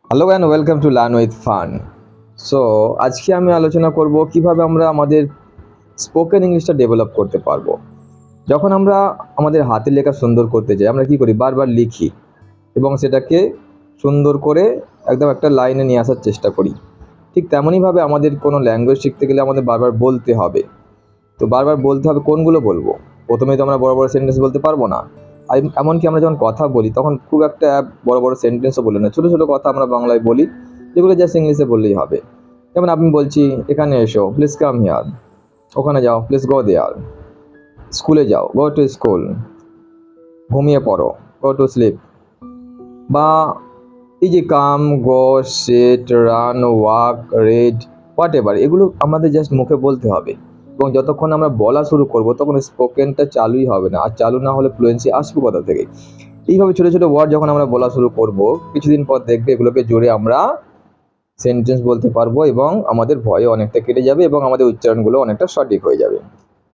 Hello and welcome to learn with fun. So আজকে আমি আলোচনা করব কিভাবে আমরা আমাদের স্পোকেন ইংলিশটা ডেভেলপ করতে পারবো। যখন আমরা আমাদের হাতের লেখা সুন্দর করতে যাই, আমরা কি করি? বারবার লিখি এবং সেটাকে সুন্দর করে একদম একটা লাইনে নিয়ে আসার চেষ্টা করি। ঠিক তেমনইভাবে আমাদের কোনো ল্যাঙ্গুয়েজ শিখতে গেলে আমাদের বারবার বলতে হবে। তো বারবার বলতে হবে, কোনগুলো বলবো? প্রথমেই তো আমরা বড় বড় সেন্টেন্স বলতে পারবো না। আর এমনকি আমরা যখন কথা বলি তখন খুব একটা বড় বড় সেন্টেন্সও বলি না, ছোটো ছোটো কথা আমরা বাংলায় বলি, যেগুলো জাস্ট ইংলিশে বললেই হবে। যেমন আমি বলছি, এখানে এসো, প্লিজ কাম হিয়ার। ওখানে যাও, প্লিজ গো দেয়ার। স্কুলে যাও, গো টু স্কুল। ঘুমিয়ে পড়ো, গো টু স্লিপ। বা এই যে come, go, sit, run, walk, read, whatever, এগুলো আমাদের জাস্ট মুখে বলতে হবে। এবং যতক্ষণ আমরা বলা শুরু করব তখন স্পোকেনটা চালুই হবে না, আর চালু না হলে ফ্লুয়েন্সি আসবে কোথা থেকে? এইভাবে ছোটো ছোটো ওয়ার্ড যখন আমরা বলা শুরু করব, কিছুদিন পর দেখবে এগুলোকে জোরে আমরা সেন্টেন্স বলতে পারবো এবং আমাদের ভয়ও অনেকটা কেটে যাবে এবং আমাদের উচ্চারণগুলো অনেকটা সঠিক হয়ে যাবে।